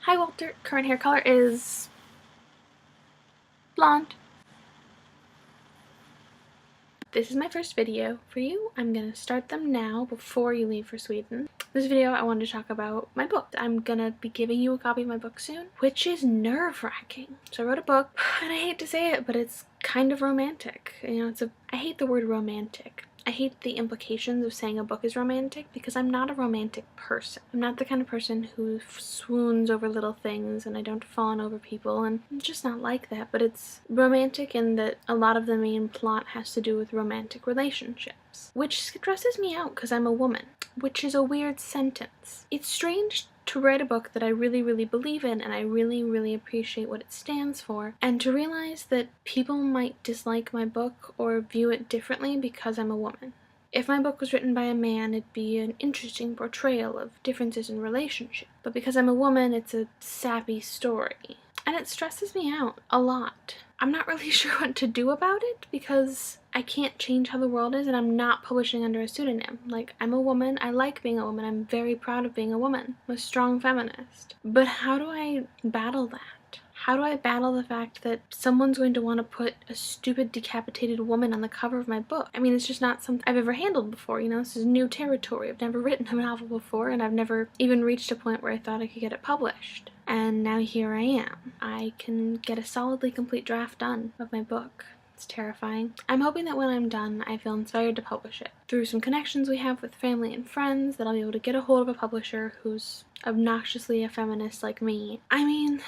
Hi Walter, current hair color is blonde. This is my first video for you. I'm gonna start them now before you leave for Sweden. This video I wanted to talk about my book. I'm gonna be giving you a copy of my book soon, which is nerve-wracking. So I wrote a book, and I hate to say it, but it's kind of romantic. You know, I hate the word romantic. I hate the implications of saying a book is romantic because I'm not a romantic person. I'm not the kind of person who swoons over little things, and I don't fawn over people, and I'm just not like that. But it's romantic in that a lot of the main plot has to do with romantic relationships, which stresses me out because I'm a woman, which is a weird sentence. It's strange to write a book that I really believe in and I really appreciate what it stands for, and to realize that people might dislike my book or view it differently because I'm a woman. If my book was written by a man, it'd be an interesting portrayal of differences in relationships, but because I'm a woman, it's a sappy story. And it stresses me out a lot. I'm not really sure what to do about it because I can't change how the world is, and I'm not publishing under a pseudonym. Like, I'm a woman, I like being a woman, I'm very proud of being a woman. I'm a strong feminist. But how do I battle that? How do I battle the fact that someone's going to want to put a stupid decapitated woman on the cover of my book? I mean, it's just not something I've ever handled before, you know? This is new territory. I've never written a novel before, and I've never even reached a point where I thought I could get it published. And now here I am. I can get a solidly complete draft done of my book. It's terrifying. I'm hoping that when I'm done, I feel inspired to publish it. Through some connections we have with family and friends, that I'll be able to get a hold of a publisher who's obnoxiously a feminist like me. I mean,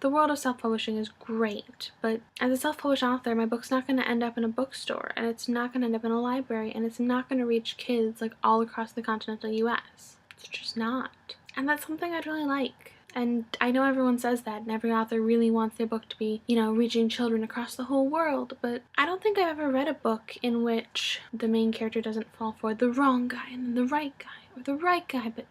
the world of self-publishing is great, but as a self-published author, my book's not going to end up in a bookstore, and it's not going to end up in a library, and it's not going to reach kids like all across the continental US. It's just not. And that's something I'd really like. And I know everyone says that, and every author really wants their book to be, you know, reaching children across the whole world, but I don't think I've ever read a book in which the main character doesn't fall for the wrong guy and then the right guy, or the right guy, but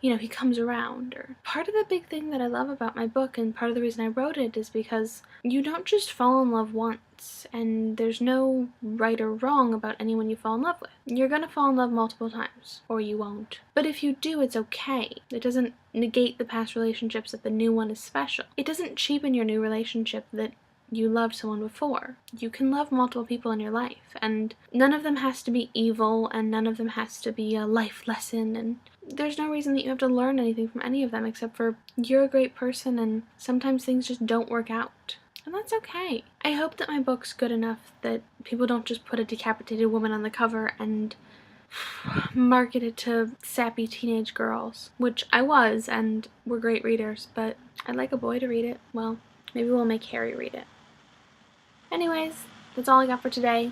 you know, he comes around. Or part of the big thing that I love about my book, and part of the reason I wrote it, is because you don't just fall in love once, and there's no right or wrong about anyone you fall in love with. You're gonna fall in love multiple times, or you won't. But if you do, it's okay. It doesn't negate the past relationships that the new one is special. It doesn't cheapen your new relationship that you loved someone before. You can love multiple people in your life, and none of them has to be evil, and none of them has to be a life lesson, and there's no reason that you have to learn anything from any of them except for you're a great person and sometimes things just don't work out. And that's okay. I hope that my book's good enough that people don't just put a decapitated woman on the cover and market it to sappy teenage girls, which I was, and were great readers, but I'd like a boy to read it. Well, maybe we'll make Harry read it. Anyways, that's all I got for today.